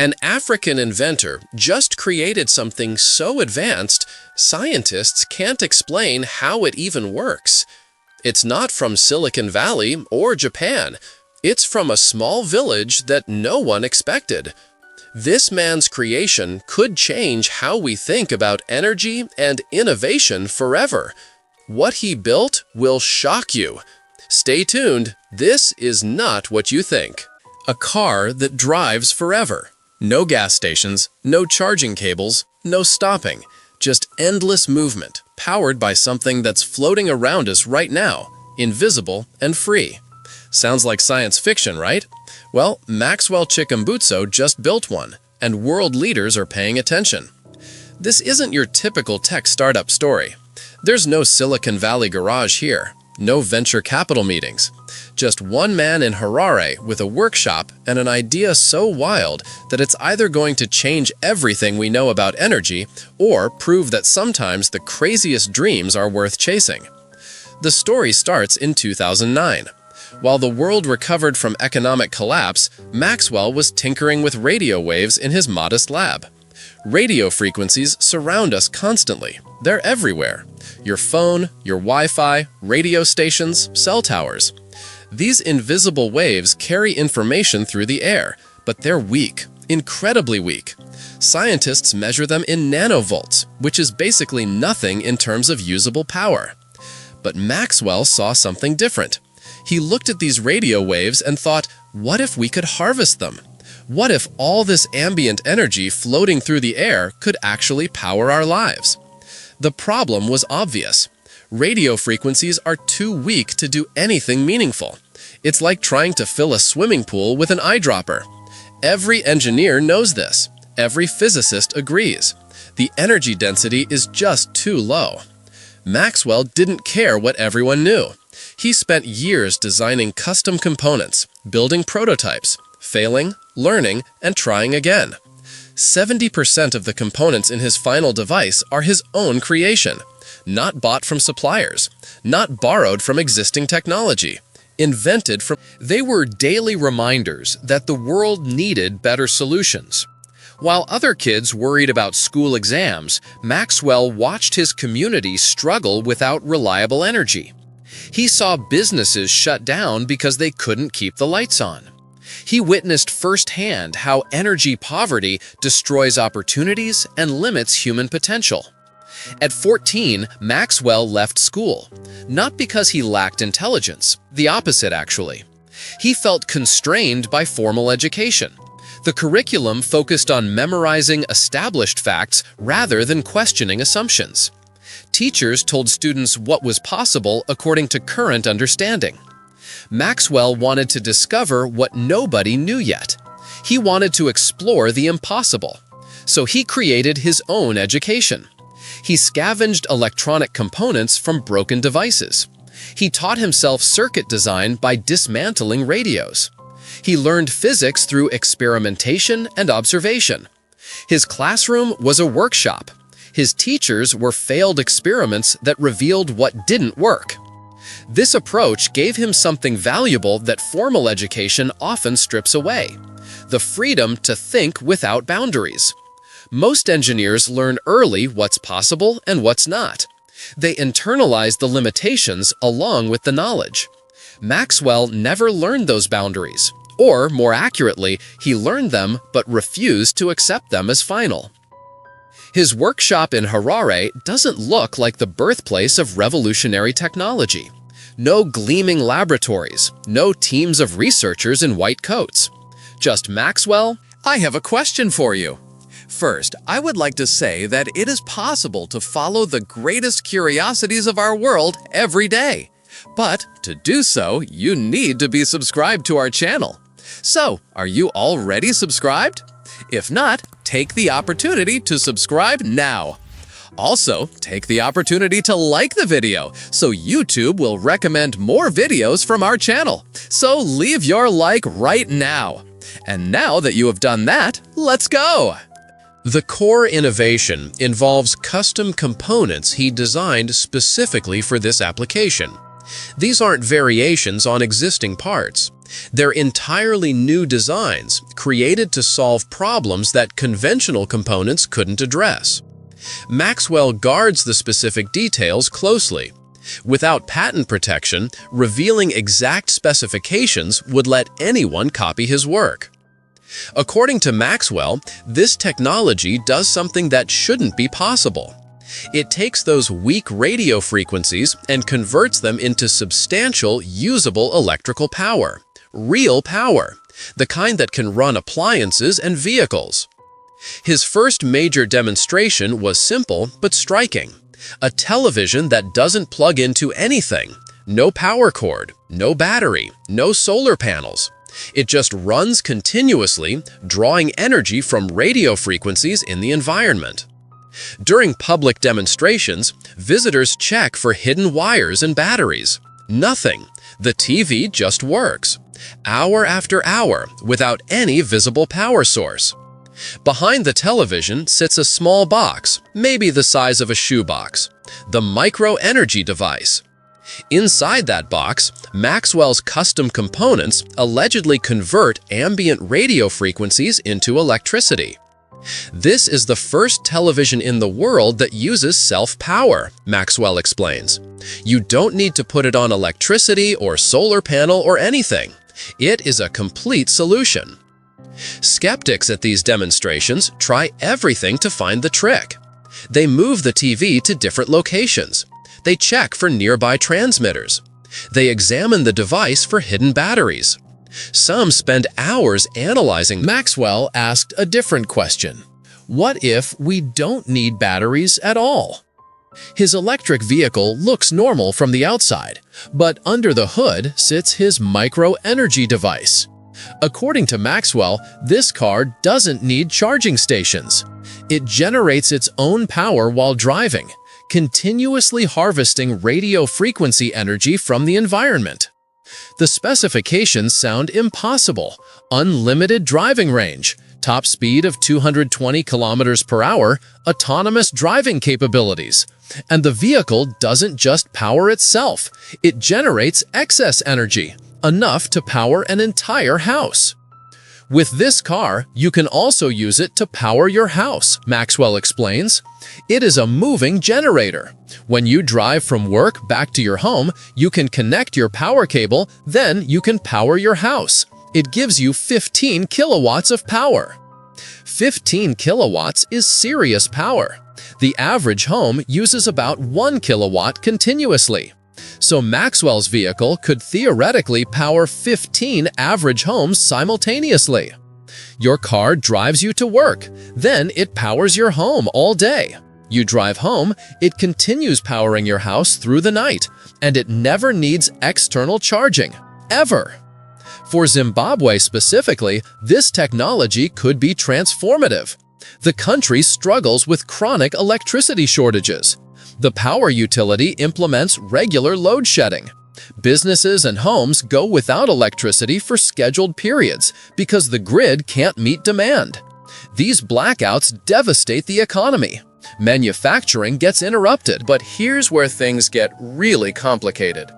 An African inventor just created something so advanced, scientists can't explain how it even works. It's not from Silicon Valley or Japan. It's from a small village that no one expected. This man's creation could change how we think about energy and innovation forever. What he built will shock you. Stay tuned, this is not what you think. A car that drives forever. No gas stations, no charging cables, no stopping. Just endless movement, powered by something that's floating around us right now, invisible and free. Sounds like science fiction, right? Well, Maxwell Chikumbutso just built one, and world leaders are paying attention. This isn't your typical tech startup story. There's no Silicon Valley garage here, no venture capital meetings. Just one man in Harare with a workshop and an idea so wild that it's either going to change everything we know about energy or prove that sometimes the craziest dreams are worth chasing. The story starts in 2009. While the world recovered from economic collapse, Maxwell was tinkering with radio waves in his modest lab. Radio frequencies surround us constantly. They're everywhere. Your phone, your Wi-Fi, radio stations, cell towers. These invisible waves carry information through the air, but they're weak, incredibly weak. Scientists measure them in nanovolts, which is basically nothing in terms of usable power. But Maxwell saw something different. He looked at these radio waves and thought, what if we could harvest them? What if all this ambient energy floating through the air could actually power our lives? The problem was obvious. Radio frequencies are too weak to do anything meaningful. It's like trying to fill a swimming pool with an eyedropper. Every engineer knows this. Every physicist agrees. The energy density is just too low. Maxwell didn't care what everyone knew. He spent years designing custom components, building prototypes, failing, learning, and trying again. 70% of the components in his final device are his own creation, not bought from suppliers, not borrowed from existing technology, invented from. They were daily reminders that the world needed better solutions. While other kids worried about school exams, Maxwell watched his community struggle without reliable energy. He saw businesses shut down because they couldn't keep the lights on. He witnessed firsthand how energy poverty destroys opportunities and limits human potential. At 14, Maxwell left school, not because he lacked intelligence, the opposite actually. He felt constrained by formal education. The curriculum focused on memorizing established facts rather than questioning assumptions. Teachers told students what was possible according to current understanding. Maxwell wanted to discover what nobody knew yet. He wanted to explore the impossible. So he created his own education. He scavenged electronic components from broken devices. He taught himself circuit design by dismantling radios. He learned physics through experimentation and observation. His classroom was a workshop. His teachers were failed experiments that revealed what didn't work. This approach gave him something valuable that formal education often strips away: the freedom to think without boundaries. Most engineers learn early what's possible and what's not. They internalize the limitations along with the knowledge. Maxwell never learned those boundaries, or more accurately, he learned them but refused to accept them as final. His workshop in Harare doesn't look like the birthplace of revolutionary technology. No gleaming laboratories, no teams of researchers in white coats. Just Maxwell. I have a question for you. First, I would like to say that it is possible to follow the greatest curiosities of our world every day. But to do so, you need to be subscribed to our channel. So, are you already subscribed? If not, take the opportunity to subscribe now. Also, take the opportunity to like the video so YouTube will recommend more videos from our channel. So leave your like right now. And now that you have done that, let's go! The core innovation involves custom components he designed specifically for this application. These aren't variations on existing parts. They're entirely new designs created to solve problems that conventional components couldn't address. Maxwell guards the specific details closely. Without patent protection, revealing exact specifications would let anyone copy his work. According to Maxwell, this technology does something that shouldn't be possible. It takes those weak radio frequencies and converts them into substantial, usable electrical power. Real power, the kind that can run appliances and vehicles. His first major demonstration was simple but striking. A television that doesn't plug into anything. No power cord, no battery, no solar panels. It just runs continuously, drawing energy from radio frequencies in the environment. During public demonstrations, visitors check for hidden wires and batteries. Nothing. The TV just works. Hour after hour, without any visible power source. Behind the television sits a small box, maybe the size of a shoebox, the micro-energy device. Inside that box, Maxwell's custom components allegedly convert ambient radio frequencies into electricity. This is the first television in the world that uses self-power, Maxwell explains. You don't need to put it on electricity or solar panel or anything. It is a complete solution. Skeptics at these demonstrations try everything to find the trick. They move the TV to different locations. They check for nearby transmitters. They examine the device for hidden batteries. Some spend hours analyzing. Maxwell asked a different question. What if we don't need batteries at all? His electric vehicle looks normal from the outside, but under the hood sits his micro-energy device. According to Maxwell, this car doesn't need charging stations. It generates its own power while driving, continuously harvesting radio frequency energy from the environment. The specifications sound impossible. Unlimited driving range, top speed of 220 kilometers per hour, autonomous driving capabilities. And the vehicle doesn't just power itself, it generates excess energy, enough to power an entire house. With this car, you can also use it to power your house, Maxwell explains. It is a moving generator. When you drive from work back to your home, you can connect your power cable, then you can power your house. It gives you 15 kilowatts of power. 15 kilowatts is serious power. The average home uses about 1 kilowatt continuously. So Maxwell's vehicle could theoretically power 15 average homes simultaneously. Your car drives you to work, then it powers your home all day. You drive home, it continues powering your house through the night, and it never needs external charging, ever. For Zimbabwe specifically, this technology could be transformative. The country struggles with chronic electricity shortages. The power utility implements regular load shedding. Businesses and homes go without electricity for scheduled periods because the grid can't meet demand. These blackouts devastate the economy. Manufacturing gets interrupted. But here's where things get really complicated.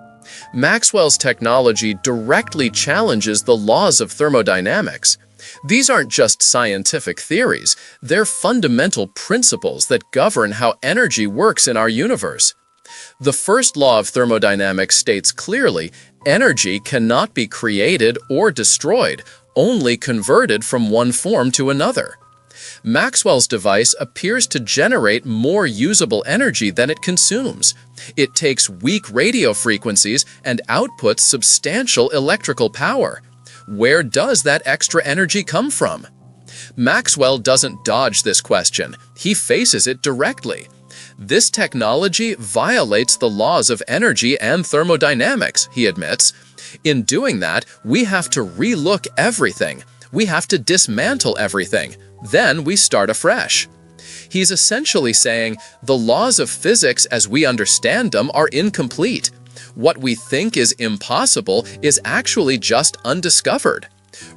Maxwell's technology directly challenges the laws of thermodynamics. These aren't just scientific theories, they're fundamental principles that govern how energy works in our universe. The first law of thermodynamics states clearly, energy cannot be created or destroyed, only converted from one form to another. Maxwell's device appears to generate more usable energy than it consumes. It takes weak radio frequencies and outputs substantial electrical power. Where does that extra energy come from? Maxwell doesn't dodge this question. He faces it directly. This technology violates the laws of energy and thermodynamics, he admits. In doing that, we have to relook everything. We have to dismantle everything. Then we start afresh. He's essentially saying the laws of physics as we understand them are incomplete. What we think is impossible is actually just undiscovered.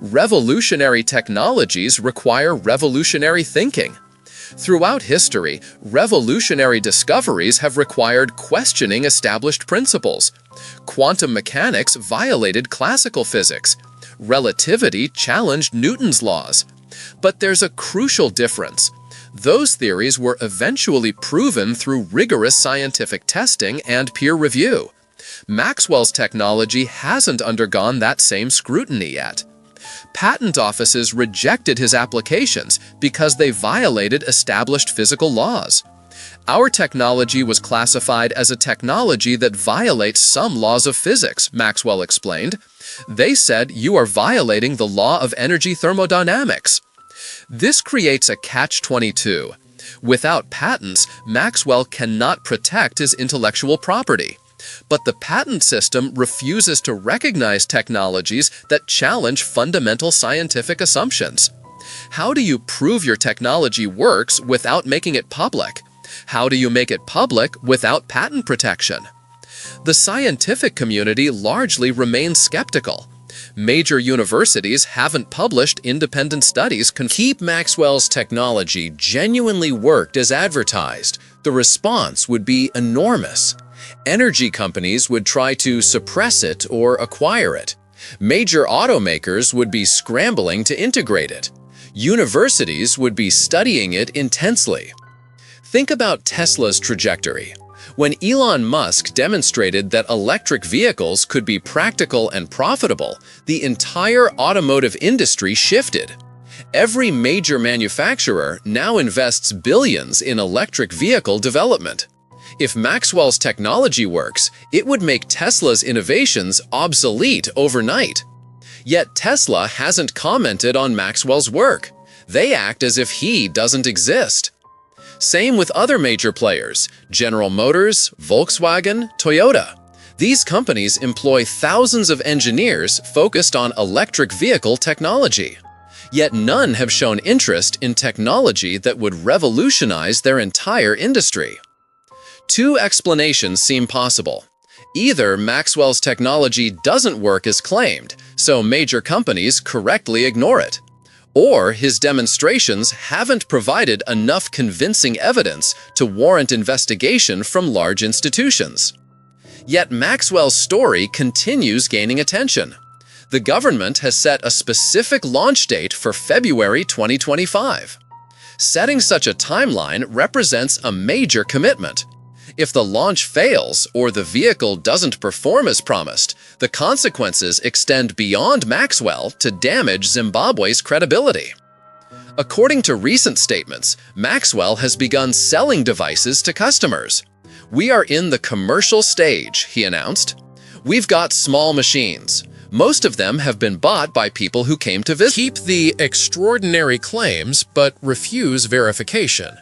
Revolutionary technologies require revolutionary thinking. Throughout history, revolutionary discoveries have required questioning established principles. Quantum mechanics violated classical physics. Relativity challenged Newton's laws. But there's a crucial difference. Those theories were eventually proven through rigorous scientific testing and peer review. Maxwell's technology hasn't undergone that same scrutiny yet. Patent offices rejected his applications because they violated established physical laws. Our technology was classified as a technology that violates some laws of physics, Maxwell explained. They said you are violating the law of energy thermodynamics. This creates a catch-22. Without patents, Maxwell cannot protect his intellectual property. But the patent system refuses to recognize technologies that challenge fundamental scientific assumptions. How do you prove your technology works without making it public? How do you make it public without patent protection? The scientific community largely remains skeptical. Major universities haven't published independent studies to keep Maxwell's technology genuinely worked as advertised. The response would be enormous. Energy companies would try to suppress it or acquire it. Major automakers would be scrambling to integrate it. Universities would be studying it intensely. Think about Tesla's trajectory. When Elon Musk demonstrated that electric vehicles could be practical and profitable, the entire automotive industry shifted. Every major manufacturer now invests billions in electric vehicle development. If Maxwell's technology works, it would make Tesla's innovations obsolete overnight. Yet Tesla hasn't commented on Maxwell's work. They act as if he doesn't exist. Same with other major players, General Motors, Volkswagen, Toyota. These companies employ thousands of engineers focused on electric vehicle technology. Yet none have shown interest in technology that would revolutionize their entire industry. Two explanations seem possible. Either Maxwell's technology doesn't work as claimed, so major companies correctly ignore it. Or his demonstrations haven't provided enough convincing evidence to warrant investigation from large institutions. Yet Maxwell's story continues gaining attention. The government has set a specific launch date for February 2025. Setting such a timeline represents a major commitment. If the launch fails or the vehicle doesn't perform as promised, the consequences extend beyond Maxwell to damage Zimbabwe's credibility. According to recent statements, Maxwell has begun selling devices to customers. "We are in the commercial stage," he announced. "We've got small machines. Most of them have been bought by people who came to visit." Keep the extraordinary claims, but refuse verification.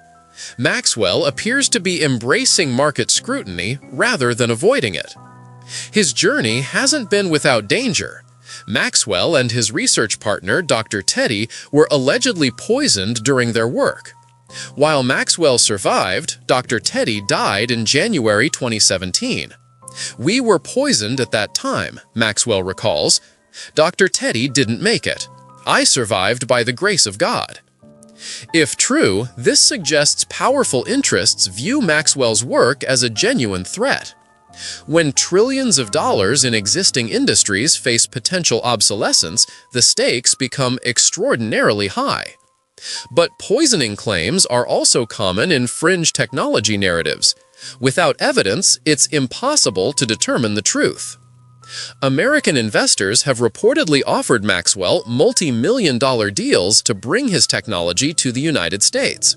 Maxwell appears to be embracing market scrutiny rather than avoiding it. His journey hasn't been without danger. Maxwell and his research partner, Dr. Teddy, were allegedly poisoned during their work. While Maxwell survived, Dr. Teddy died in January 2017. "We were poisoned at that time," Maxwell recalls. "Dr. Teddy didn't make it. I survived by the grace of God." If true, this suggests powerful interests view Maxwell's work as a genuine threat. When trillions of dollars in existing industries face potential obsolescence, the stakes become extraordinarily high. But poisoning claims are also common in fringe technology narratives. Without evidence, it's impossible to determine the truth. American investors have reportedly offered Maxwell multi-million-dollar deals to bring his technology to the United States.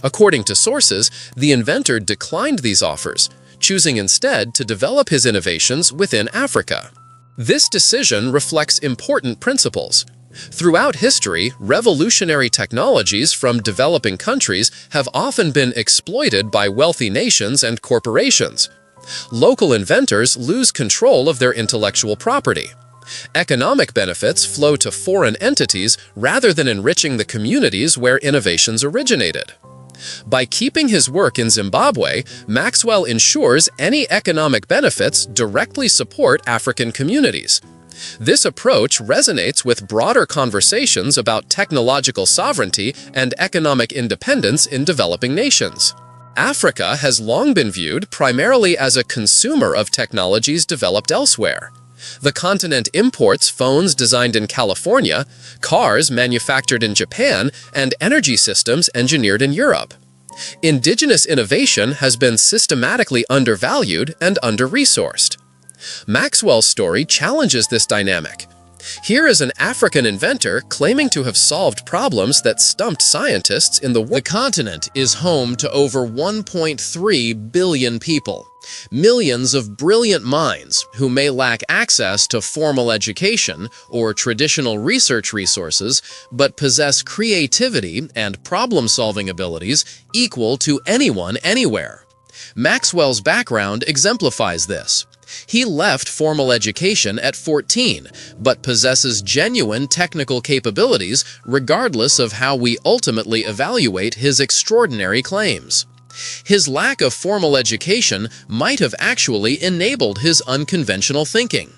According to sources, the inventor declined these offers, choosing instead to develop his innovations within Africa. This decision reflects important principles. Throughout history, revolutionary technologies from developing countries have often been exploited by wealthy nations and corporations. Local inventors lose control of their intellectual property. Economic benefits flow to foreign entities rather than enriching the communities where innovations originated. By keeping his work in Zimbabwe, Maxwell ensures any economic benefits directly support African communities. This approach resonates with broader conversations about technological sovereignty and economic independence in developing nations. Africa has long been viewed primarily as a consumer of technologies developed elsewhere. The continent imports phones designed in California, cars manufactured in Japan, and energy systems engineered in Europe. Indigenous innovation has been systematically undervalued and under-resourced. Maxwell's story challenges this dynamic. Here is an African inventor claiming to have solved problems that stumped scientists in the world. The continent is home to over 1.3 billion people, millions of brilliant minds who may lack access to formal education or traditional research resources, but possess creativity and problem-solving abilities equal to anyone anywhere. Maxwell's background exemplifies this. He left formal education at 14, but possesses genuine technical capabilities regardless of how we ultimately evaluate his extraordinary claims. His lack of formal education might have actually enabled his unconventional thinking.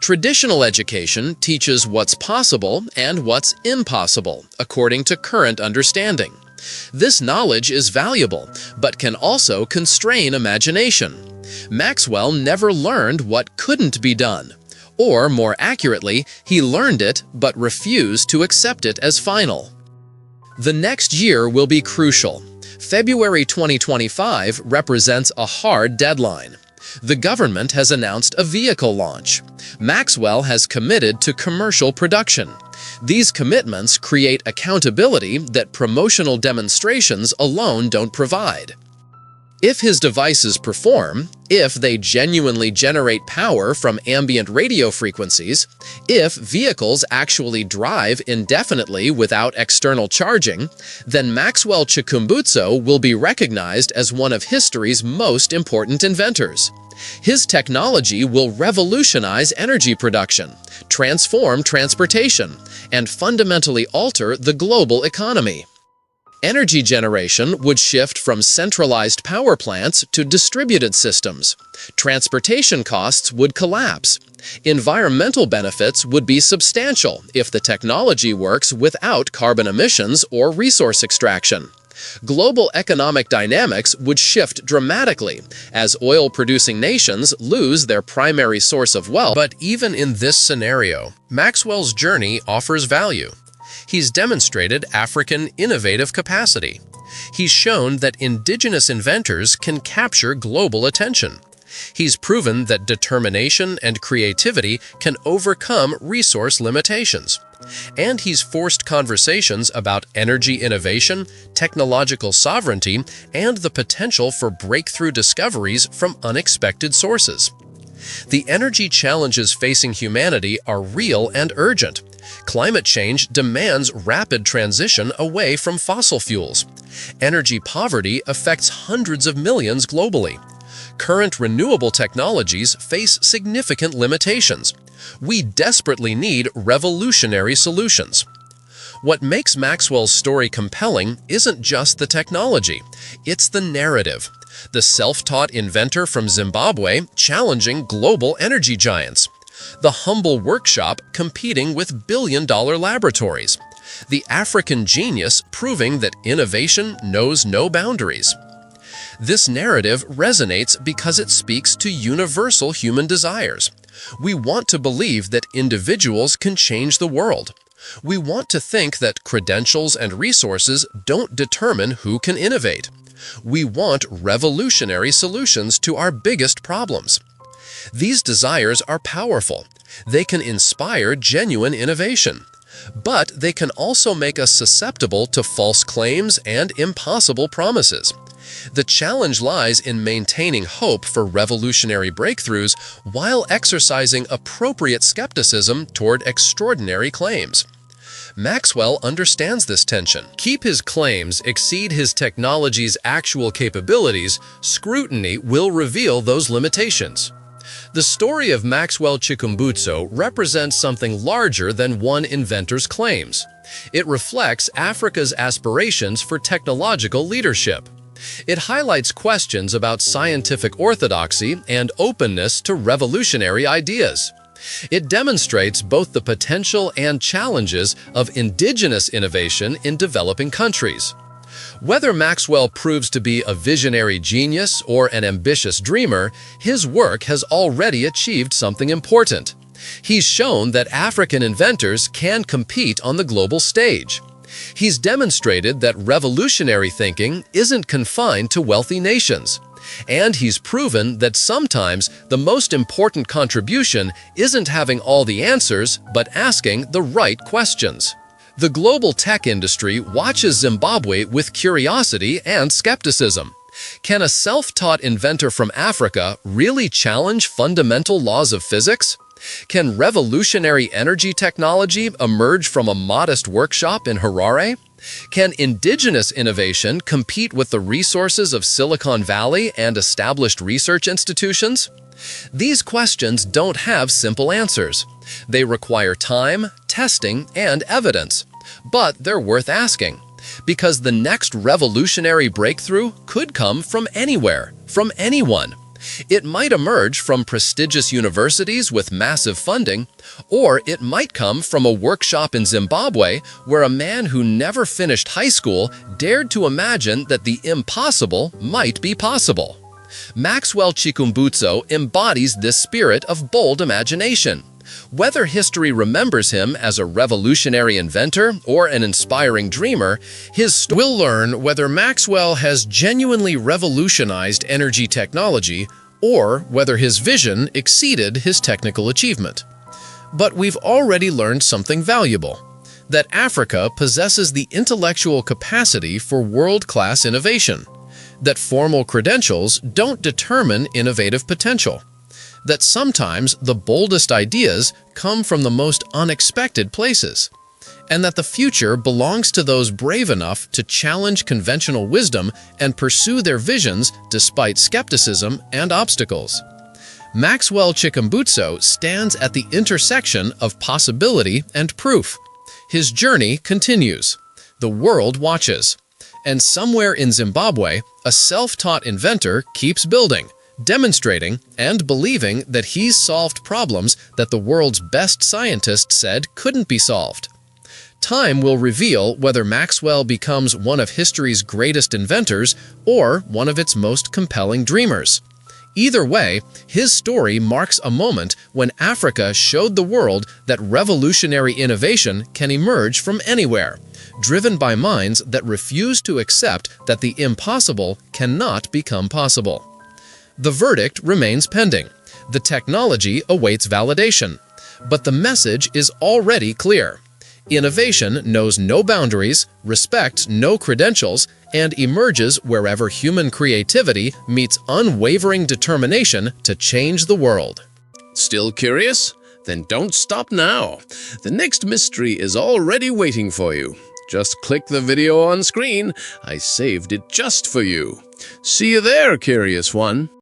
Traditional education teaches what's possible and what's impossible, according to current understanding. This knowledge is valuable, but can also constrain imagination. Maxwell never learned what couldn't be done. Or, more accurately, he learned it but refused to accept it as final. The next year will be crucial. February 2025 represents a hard deadline. The government has announced a vehicle launch. Maxwell has committed to commercial production. These commitments create accountability that promotional demonstrations alone don't provide. If his devices perform, if they genuinely generate power from ambient radio frequencies, if vehicles actually drive indefinitely without external charging, then Maxwell Chikumbutso will be recognized as one of history's most important inventors. His technology will revolutionize energy production, transform transportation, and fundamentally alter the global economy. Energy generation would shift from centralized power plants to distributed systems. Transportation costs would collapse. Environmental benefits would be substantial if the technology works without carbon emissions or resource extraction. Global economic dynamics would shift dramatically as oil-producing nations lose their primary source of wealth. But even in this scenario, Maxwell's journey offers value. He's demonstrated African innovative capacity. He's shown that indigenous inventors can capture global attention. He's proven that determination and creativity can overcome resource limitations. And he's forced conversations about energy innovation, technological sovereignty, and the potential for breakthrough discoveries from unexpected sources. The energy challenges facing humanity are real and urgent. Climate change demands rapid transition away from fossil fuels. Energy poverty affects hundreds of millions globally. Current renewable technologies face significant limitations. We desperately need revolutionary solutions. What makes Maxwell's story compelling isn't just the technology, it's the narrative. The self-taught inventor from Zimbabwe challenging global energy giants. The humble workshop competing with billion-dollar laboratories. The African genius proving that innovation knows no boundaries. This narrative resonates because it speaks to universal human desires. We want to believe that individuals can change the world. We want to think that credentials and resources don't determine who can innovate. We want revolutionary solutions to our biggest problems. These desires are powerful. They can inspire genuine innovation. But they can also make us susceptible to false claims and impossible promises. The challenge lies in maintaining hope for revolutionary breakthroughs while exercising appropriate skepticism toward extraordinary claims. Maxwell understands this tension. Keep his claims exceed his technology's actual capabilities, scrutiny will reveal those limitations. The story of Maxwell Chikumbutso represents something larger than one inventor's claims. It reflects Africa's aspirations for technological leadership. It highlights questions about scientific orthodoxy and openness to revolutionary ideas. It demonstrates both the potential and challenges of indigenous innovation in developing countries. Whether Maxwell proves to be a visionary genius or an ambitious dreamer, his work has already achieved something important. He's shown that African inventors can compete on the global stage. He's demonstrated that revolutionary thinking isn't confined to wealthy nations. And he's proven that sometimes the most important contribution isn't having all the answers, but asking the right questions. The global tech industry watches Zimbabwe with curiosity and skepticism. Can a self-taught inventor from Africa really challenge fundamental laws of physics? Can revolutionary energy technology emerge from a modest workshop in Harare? Can indigenous innovation compete with the resources of Silicon Valley and established research institutions? These questions don't have simple answers. They require time, testing, and evidence. But they're worth asking, because the next revolutionary breakthrough could come from anywhere, from anyone. It might emerge from prestigious universities with massive funding, or it might come from a workshop in Zimbabwe where a man who never finished high school dared to imagine that the impossible might be possible. Maxwell Chikumbutso embodies this spirit of bold imagination. Whether history remembers him as a revolutionary inventor or an inspiring dreamer, we'll learn whether Maxwell has genuinely revolutionized energy technology or whether his vision exceeded his technical achievement. But we've already learned something valuable: that Africa possesses the intellectual capacity for world-class innovation, that formal credentials don't determine innovative potential, that sometimes the boldest ideas come from the most unexpected places, and that the future belongs to those brave enough to challenge conventional wisdom and pursue their visions despite skepticism and obstacles. Maxwell Chikumbutso stands at the intersection of possibility and proof. His journey continues. The world watches. And somewhere in Zimbabwe, a self-taught inventor keeps building, demonstrating and believing that he's solved problems that the world's best scientists said couldn't be solved. Time will reveal whether Maxwell becomes one of history's greatest inventors or one of its most compelling dreamers. Either way, his story marks a moment when Africa showed the world that revolutionary innovation can emerge from anywhere, driven by minds that refuse to accept that the impossible cannot become possible. The verdict remains pending. The technology awaits validation. But the message is already clear. Innovation knows no boundaries, respects no credentials, and emerges wherever human creativity meets unwavering determination to change the world. Still curious? Then don't stop now. The next mystery is already waiting for you. Just click the video on screen. I saved it just for you. See you there, curious one.